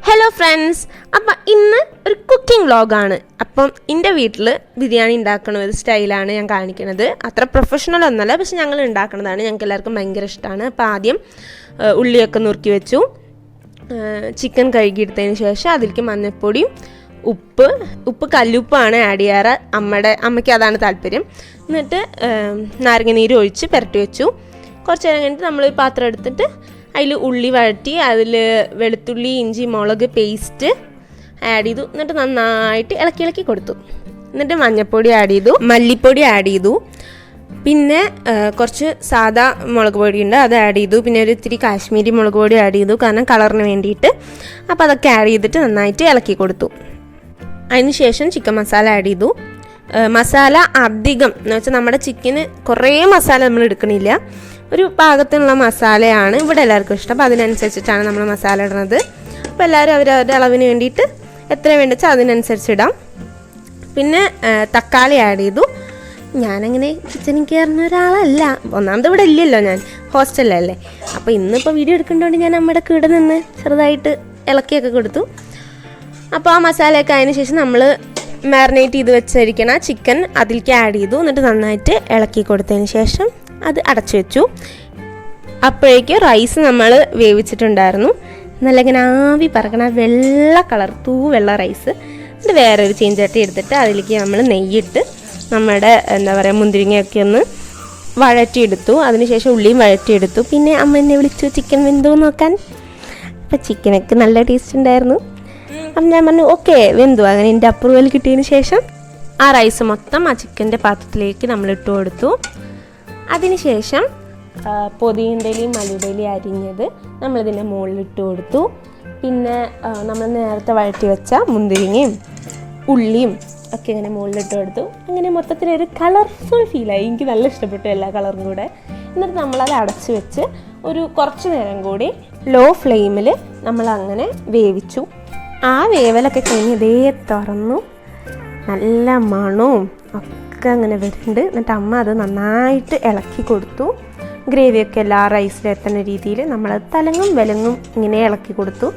Hello friends, അപ്പം ഇന്ന് ഒരു കുക്കിംഗ് വ്ളോഗാണ്. അപ്പം എൻ്റെ വീട്ടിൽ ബിരിയാണി ഉണ്ടാക്കുന്ന ഒരു സ്റ്റൈലാണ് ഞാൻ കാണിക്കുന്നത്. അത്ര പ്രൊഫഷണൽ ഒന്നല്ല, പക്ഷെ ഞങ്ങൾ ഉണ്ടാക്കുന്നതാണ്. ഞങ്ങൾക്ക് എല്ലാവർക്കും ഭയങ്കര ഇഷ്ടമാണ്. അപ്പോൾ ആദ്യം ഉള്ളിയൊക്കെ നുറുക്കി വെച്ചു. ചിക്കൻ കഴുകിയെടുത്തതിന് ശേഷം അതിലേക്ക് മഞ്ഞൾപ്പൊടിയും ഉപ്പ് കല്ലുപ്പാണ് ആഡ് ചെയ്യാറ്. അമ്മയ്ക്ക് അതാണ് താല്പര്യം. എന്നിട്ട് നാരങ്ങ നീര് ഒഴിച്ച് പുരട്ടി വെച്ചു. കുറച്ച് നേരം കഴിഞ്ഞിട്ട് നമ്മൾ പാത്രം എടുത്തിട്ട് അതിൽ ഉള്ളി വഴറ്റി അതിൽ വെളുത്തുള്ളി ഇഞ്ചി മുളക് പേസ്റ്റ് ആഡ് ചെയ്തു. എന്നിട്ട് നന്നായിട്ട് ഇളക്കി കൊടുത്തു. എന്നിട്ട് മഞ്ഞൾപ്പൊടി ആഡ് ചെയ്തു, മല്ലിപ്പൊടി ആഡ് ചെയ്തു, പിന്നെ കുറച്ച് സാദാ മുളക് പൊടിയുണ്ട് അത് ആഡ് ചെയ്തു, പിന്നെ ഒരു ഇത്തിരി കാശ്മീരി മുളക് പൊടി ആഡ് ചെയ്തു, കാരണം കളറിന് വേണ്ടിയിട്ട്. അപ്പോൾ അതൊക്കെ ആഡ് ചെയ്തിട്ട് നന്നായിട്ട് ഇളക്കി കൊടുത്തു. അതിന് ശേഷം ചിക്കൻ മസാല ആഡ് ചെയ്തു. മസാല അധികം എന്ന് വെച്ചാൽ നമ്മുടെ ചിക്കന് കുറേ മസാല നമ്മൾ എടുക്കണില്ല, ഒരു പാകത്തിനുള്ള മസാലയാണ് ഇവിടെ എല്ലാവർക്കും ഇഷ്ടം. അപ്പോൾ അതിനനുസരിച്ചിട്ടാണ് നമ്മൾ മസാല ഇടുന്നത്. അപ്പോൾ എല്ലാവരും അവരവരുടെ അളവിന് വേണ്ടിയിട്ട് എത്ര വേണ്ടിച്ചാൽ അതിനനുസരിച്ച് ഇടാം. പിന്നെ തക്കാളി ആഡ് ചെയ്തു. ഞാനങ്ങനെ കിച്ചണിൽ കയറുന്ന ഒരാളല്ല, ഒന്നാമത് ഇവിടെ ഇല്ലല്ലോ, ഞാൻ ഹോസ്റ്റലിലല്ലേ. അപ്പോൾ ഇന്നിപ്പോൾ വീഡിയോ എടുക്കേണ്ടതുകൊണ്ട് ഞാൻ നമ്മുടെ കൂടെ നിന്ന് ചെറുതായിട്ട് ഇളക്കിയൊക്കെ കൊടുത്തു. അപ്പോൾ ആ മസാലയൊക്കെ അതിന് ശേഷം നമ്മൾ മാരിനേറ്റ് ചെയ്ത് വെച്ചിരിക്കണ ചിക്കൻ അതിലേക്ക് ആഡ് ചെയ്തു. എന്നിട്ട് നന്നായിട്ട് ഇളക്കി കൊടുത്തതിന് ശേഷം അത് അടച്ചു വെച്ചു. അപ്പോഴേക്ക് റൈസ് നമ്മൾ വേവിച്ചിട്ടുണ്ടായിരുന്നു. നല്ല ഇങ്ങനെ ആവി പറക്കണ വെള്ള കളർ വെള്ള റൈസ്. എന്നിട്ട് വേറൊരു ചീഞ്ചട്ടി എടുത്തിട്ട് അതിലേക്ക് നമ്മൾ നെയ്യിട്ട് നമ്മുടെ മുന്തിരിങ്ങയൊക്കെ ഒന്ന് വഴറ്റിയെടുത്തു. അതിനുശേഷം ഉള്ളിയും വഴറ്റിയെടുത്തു. പിന്നെ അമ്മ എന്നെ വിളിച്ചു ചിക്കൻ വെന്തോ നോക്കാൻ. അപ്പം ചിക്കനൊക്കെ നല്ല ടേസ്റ്റ് ഉണ്ടായിരുന്നു. അപ്പം ഞാൻ പറഞ്ഞു ഓക്കെ വെന്തു. അങ്ങനെ എൻ്റെ അപ്രൂവൽ കിട്ടിയതിന് ശേഷം ആ റൈസ് മൊത്തം ആ ചിക്കൻ്റെ പാത്രത്തിലേക്ക് നമ്മൾ ഇട്ട് കൊടുത്തു. അതിനുശേഷം പൊതിയൻ്റെലയും മല്ലിയിലയും അരിഞ്ഞത് നമ്മളിതിൻ്റെ മുകളിൽ ഇട്ട് കൊടുത്തു. പിന്നെ നമ്മൾ നേരത്തെ വഴറ്റി വെച്ച മുന്തിരിങ്ങയും ഉള്ളിയും ഒക്കെ ഇങ്ങനെ മുകളിലിട്ട് കൊടുത്തു. അങ്ങനെ മൊത്തത്തിലൊരു കളർഫുൾ ഫീലായി. എനിക്ക് നല്ല ഇഷ്ടപ്പെട്ടു എല്ലാ കളറും കൂടെ. എന്നിട്ട് നമ്മളത് അടച്ച് വെച്ച് ഒരു കുറച്ച് നേരം കൂടി ലോ ഫ്ലെയിമിൽ നമ്മളങ്ങനെ വേവിച്ചു. ആ വേവലൊക്കെ കഴിഞ്ഞ് ഇതേ തുറന്നു നല്ല മണവും ഒക്കെ അങ്ങനെ വരുന്നുണ്ട്. എന്നിട്ട് അമ്മ അത് നന്നായിട്ട് ഇളക്കി കൊടുത്തു. ഗ്രേവിയൊക്കെ എല്ലാ റൈസിലെത്തുന്ന രീതിയിൽ നമ്മളത് തലങ്ങും വിലങ്ങും ഇങ്ങനെ ഇളക്കി കൊടുത്തു.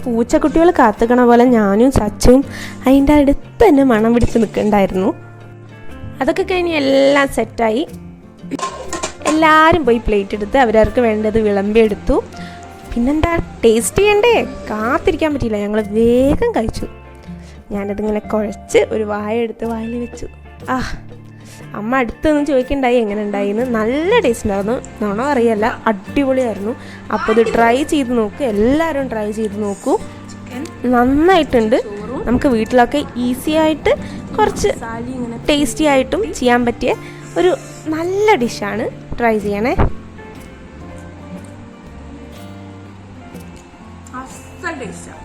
പൂച്ചക്കുട്ടികൾ കാത്തുക്കണ പോലെ ഞാനും സച്ചും അതിൻ്റെ അടുത്ത് തന്നെ മണം പിടിച്ച് നിൽക്കുന്നുണ്ടായിരുന്നു. അതൊക്കെ കഴിഞ്ഞ് എല്ലാം സെറ്റായി. എല്ലാവരും പോയി പ്ലേറ്റ് എടുത്ത് അവരവർക്ക് വേണ്ടത് വിളമ്പെടുത്തു. പിന്നെന്താ ടേസ്റ്റ് ചെയ്യണ്ടേ, കാത്തിരിക്കാൻ പറ്റിയില്ല. ഞങ്ങൾ വേഗം കഴിച്ചു. ഞാനതിങ്ങനെ കുഴച്ച് ഒരു വായ എടുത്ത് വായിൽ വെച്ചു. അമ്മ അടുത്തൊന്നും ചോദിക്കണ്ടായി എങ്ങനെ ഉണ്ടായിന്ന്. നല്ല ടേസ്റ്റ് ഉണ്ടായിരുന്നു, നുണ അറിയല്ല, അടിപൊളിയായിരുന്നു. അപ്പോൾ ഇത് ട്രൈ ചെയ്ത് നോക്കൂ, എല്ലാവരും ട്രൈ ചെയ്ത് നോക്കൂ. നന്നായിട്ടുണ്ട്. നമുക്ക് വീട്ടിലൊക്കെ ഈസി ആയിട്ട് കുറച്ച് ടേസ്റ്റി ആയിട്ടും ചെയ്യാൻ പറ്റിയ ഒരു നല്ല ഡിഷാണ്. ട്രൈ ചെയ്യണേ.